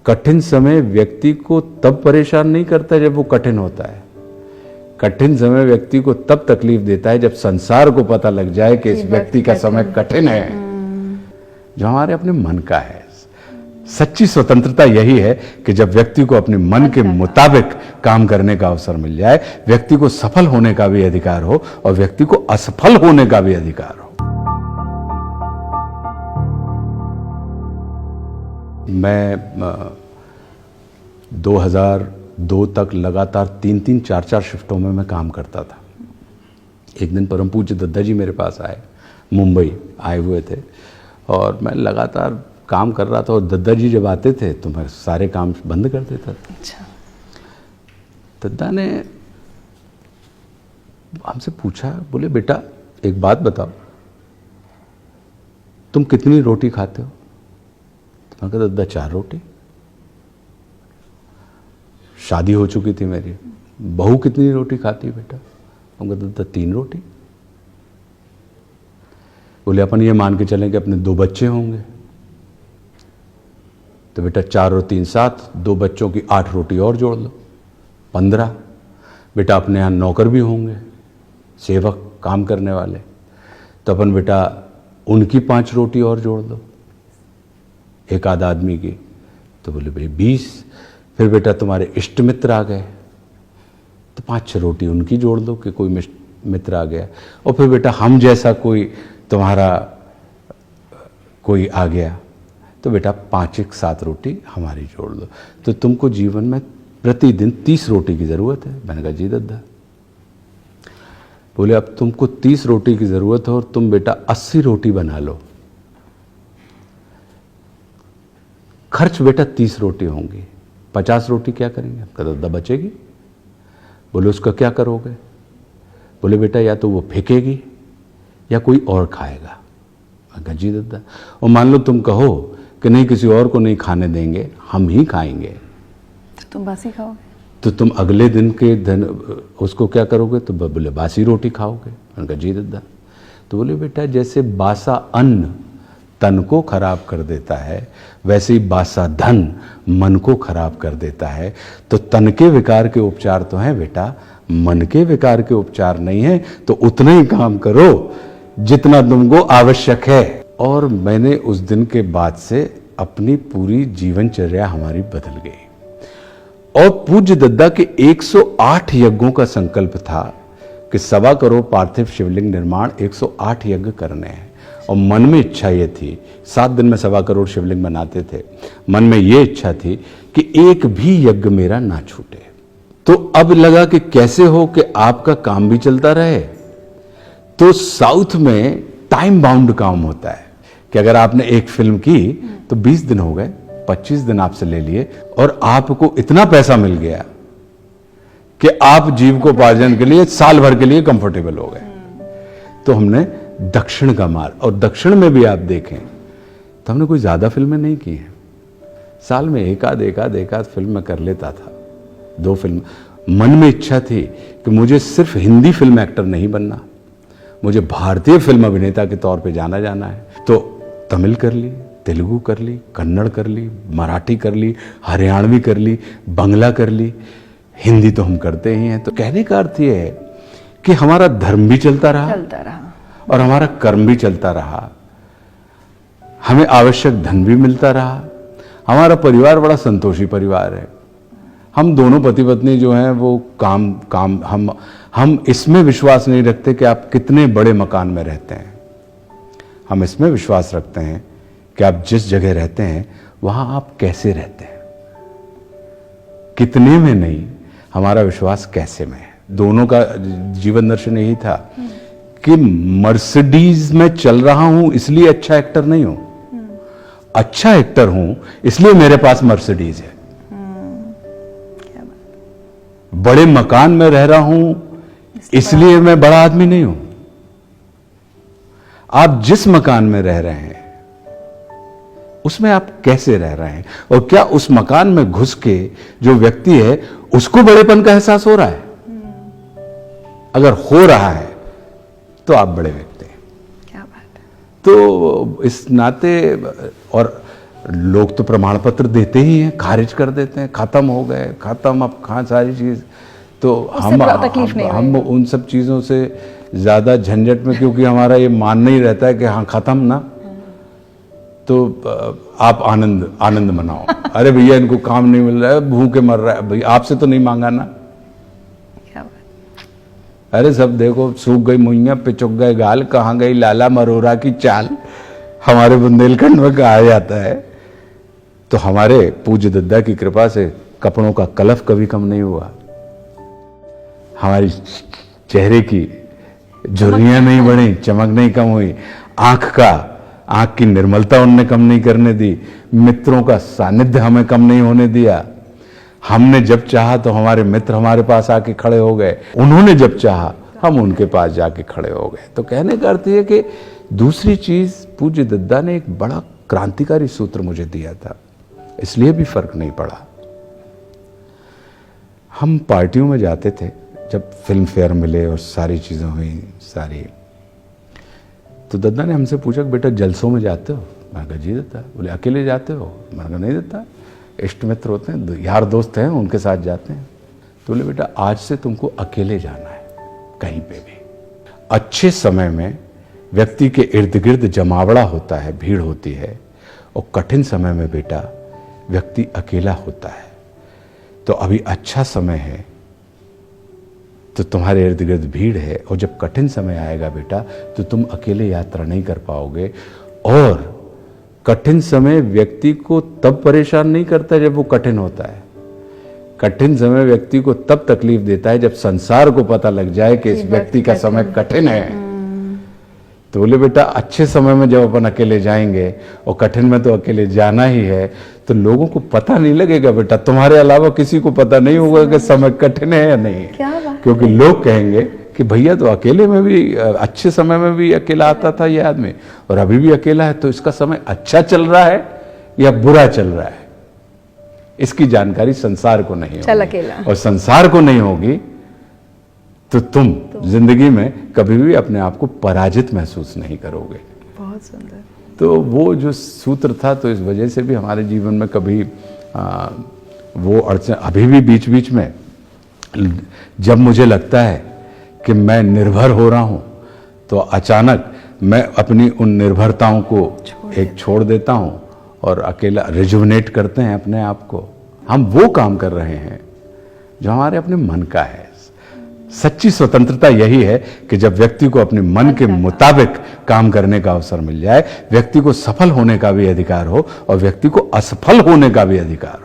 कठिन समय व्यक्ति को तब परेशान नहीं करता जब वो कठिन होता है। कठिन समय व्यक्ति को तब तकलीफ देता है जब संसार को पता लग जाए कि इस व्यक्ति का समय कठिन है, जो हमारे अपने मन का है। सच्ची स्वतंत्रता यही है कि जब व्यक्ति को अपने मन के मुताबिक काम करने का अवसर मिल जाए, व्यक्ति को सफल होने का भी अधिकार हो और व्यक्ति को असफल होने का भी अधिकार हो। मैं 2002 तक लगातार 3-3, 4-4 शिफ्टों में मैं काम करता था। एक दिन परम पूज्य दद्दा जी मेरे पास आए, मुंबई आए हुए थे और मैं लगातार काम कर रहा था और दद्दा जी जब आते थे तो मैं सारे काम बंद कर देता था। अच्छा। दद्दा ने हमसे पूछा, बोले बेटा एक बात बताओ, तुम कितनी रोटी खाते हो? तो मैं कहा दद्दा 4 रोटी। शादी हो चुकी थी मेरी। बहू कितनी रोटी खाती है बेटा? मैं कहा दद्दा 3 रोटी। बोले अपन ये मान के चलें कि अपने 2 बच्चे होंगे, तो बेटा 4 और 3 7, 2 बच्चों की 8 रोटी और जोड़ लो, 15। बेटा अपने यहाँ नौकर भी होंगे, सेवक काम करने वाले, तो अपन बेटा उनकी 5 रोटी और जोड़ दो, एक आध आदमी की। तो बोले भाई 20। फिर बेटा तुम्हारे इष्ट मित्र आ गए, तो 5-6 रोटी उनकी जोड़ दो कि कोई मित्र आ गया। और फिर बेटा हम जैसा कोई तुम्हारा कोई आ गया, तो बेटा 5-7 रोटी हमारी जोड़ दो। तो तुमको जीवन में प्रतिदिन 30 रोटी की ज़रूरत है। मैंने कहा जी दद्दा। बोले अब तुमको 30 रोटी की ज़रूरत है और तुम बेटा 80 रोटी बना लो, खर्च बेटा 30 रोटी होंगी, 50 रोटी क्या करेंगे? कहा दद्दा बचेगी। बोले उसका क्या करोगे? बोले बेटा या तो वो फेंकेगी या कोई और खाएगा। मैं कहा जी दद्दा। और मान लो तुम कहो कि नहीं किसी और को नहीं खाने देंगे, हम ही खाएंगे, तो तुम बासी खाओगे? तो तुम अगले दिन के दिन उसको क्या करोगे? तो बोले बासी रोटी खाओगे। मैंने कहा जी दद्दा। तो बोले बेटा जैसे बासा अन्न तन को खराब कर देता है, वैसे ही बासा धन मन को खराब कर देता है। तो तन के विकार के उपचार तो हैं बेटा, मन के विकार के उपचार नहीं है। तो उतना ही काम करो जितना तुमको आवश्यक है। और मैंने उस दिन के बाद से अपनी पूरी जीवनचर्या हमारी बदल गई। और पूज्य दद्दा के 108 यज्ञों का संकल्प था कि 1.25 करोड़ पार्थिव शिवलिंग निर्माण, 108 यज्ञ करने हैं। और मन में इच्छा ये थी, 7 दिन में 1.25 करोड़ शिवलिंग बनाते थे, मन में ये इच्छा थी कि एक भी यज्ञ मेरा ना छूटे। तो अब लगा कि कैसे हो कि आपका काम भी चलता रहे। तो साउथ में टाइम बाउंड काम होता है कि अगर आपने एक फिल्म की तो 20 दिन हो गए, 25 दिन आपसे ले लिए और आपको इतना पैसा मिल गया कि आप जीविकोपार्जन के लिए साल भर के लिए कंफर्टेबल हो गए। तो हमने दक्षिण का मार्ग, और दक्षिण में भी आप देखें तो हमने कोई ज्यादा फिल्में नहीं की हैं। साल में एक आध फिल्म में कर लेता था, 2 फिल्म। मन में इच्छा थी कि मुझे सिर्फ हिंदी फिल्म एक्टर नहीं बनना, मुझे भारतीय फिल्म अभिनेता के तौर पे जाना है। तो तमिल कर ली, तेलुगु कर ली, कन्नड़ कर ली, मराठी कर ली, हरियाणवी कर ली, बांग्ला कर ली, हिंदी तो हम करते ही हैं। तो कहने का अर्थ ये है कि हमारा धर्म भी चलता रहा और हमारा कर्म भी चलता रहा, हमें आवश्यक धन भी मिलता रहा, हमारा परिवार बड़ा संतोषी परिवार है। हम दोनों पति पत्नी जो हैं वो काम हम इसमें विश्वास नहीं रखते कि आप कितने बड़े मकान में रहते हैं। हम इसमें विश्वास रखते हैं कि आप जिस जगह रहते हैं वहां आप कैसे रहते हैं, कितने में नहीं, हमारा विश्वास कैसे में है। दोनों का जीवन दर्शन यही था कि मर्सिडीज में चल रहा हूं इसलिए अच्छा एक्टर नहीं हूं, अच्छा एक्टर हूं इसलिए मेरे पास मर्सिडीज है। बड़े मकान में रह रहा हूं इसलिए मैं बड़ा आदमी नहीं हूं। आप जिस मकान में रह रहे हैं उसमें आप कैसे रह रहे हैं, और क्या उस मकान में घुस के जो व्यक्ति है उसको बड़ेपन का एहसास हो रहा है? अगर हो रहा है तो आप बड़े व्यक्ति हैं। क्या बात है। तो इस नाते, और लोग तो प्रमाण पत्र देते ही हैं, खारिज कर देते हैं, खत्म हो गए, खत्म, अब कहाँ सारी चीज। तो हम उन सब चीज़ों से ज़्यादा झंझट में, क्योंकि हमारा ये मानना ही रहता है कि हाँ ख़त्म ना, तो आप आनंद मनाओ। अरे भैया इनको काम नहीं मिल रहा है, भूखे मर रहा है, भैया आपसे तो नहीं मांगा ना। क्या बात। अरे सब देखो, सूख गई मुइयां, पिचुक गए गाल, कहाँ गई लाला मरोरा की चाल, हमारे बुंदेलखंड में कहा जाता है। तो हमारे पूज्य दद्दा की कृपा से कपड़ों का कलफ कभी कम नहीं हुआ, हमारी चेहरे की झुर्रियां नहीं बढ़ी, चमक नहीं कम हुई, आंख की निर्मलता उनने कम नहीं करने दी, मित्रों का सानिध्य हमें कम नहीं होने दिया। हमने जब चाहा तो हमारे मित्र हमारे पास आके खड़े हो गए, उन्होंने जब चाहा हम उनके पास जाके खड़े हो गए। तो कहने का अर्थ यह कि दूसरी चीज, पूज्य दद्दा ने एक बड़ा क्रांतिकारी सूत्र मुझे दिया था, इसलिए भी फर्क नहीं पड़ा। हम पार्टियों में जाते थे, जब फिल्म फेयर मिले और सारी चीजें हुई सारी, तो दद्दा ने हमसे पूछा कि बेटा जलसों में जाते हो? मैंने कहा जी दद्दा। बोले अकेले जाते हो? मैंने कहा नहीं दद्दा, इष्ट मित्र होते हैं, यार दोस्त हैं, उनके साथ जाते हैं। तो बोले बेटा आज से तुमको अकेले जाना है कहीं पे भी। अच्छे समय में व्यक्ति के इर्द गिर्द जमावड़ा होता है, भीड़ होती है, और कठिन समय में बेटा व्यक्ति अकेला होता है। तो अभी अच्छा समय है तो तुम्हारे इर्द गिर्द भीड़ है, और जब कठिन समय आएगा बेटा तो तुम अकेले यात्रा नहीं कर पाओगे। और कठिन समय व्यक्ति को तब परेशान नहीं करता जब वो कठिन होता है, कठिन समय व्यक्ति को तब तकलीफ देता है जब संसार को पता लग जाए कि इस व्यक्ति का समय कठिन है। तो बोले बेटा अच्छे समय में जब अपन अकेले जाएंगे, और कठिन में तो अकेले जाना ही है, तो लोगों को पता नहीं लगेगा बेटा, तुम्हारे अलावा किसी को पता नहीं होगा कि समय कठिन है या नहीं है। क्योंकि लोग कहेंगे कि भैया तो अकेले में भी, अच्छे समय में भी अकेला आता था ये आदमी, और अभी भी अकेला है, तो इसका समय अच्छा चल रहा है या बुरा चल रहा है, इसकी जानकारी संसार को नहीं होगी। और संसार को नहीं होगी तो तुम जिंदगी में कभी भी अपने आप को पराजित महसूस नहीं करोगे। बहुत सुंदर। तो वो जो सूत्र था, तो इस वजह से भी हमारे जीवन में कभी वो अड़चन, अभी भी बीच बीच में जब मुझे लगता है कि मैं निर्भर हो रहा हूं, तो अचानक मैं अपनी उन निर्भरताओं को छोड़ देता हूं और अकेला रिजुवनेट करते हैं अपने आप को। हम वो काम कर रहे हैं जो हमारे अपने मन का है। सच्ची स्वतंत्रता यही है कि जब व्यक्ति को अपने मन के मुताबिक काम करने का अवसर मिल जाए, व्यक्ति को सफल होने का भी अधिकार हो और व्यक्ति को असफल होने का भी अधिकार हो।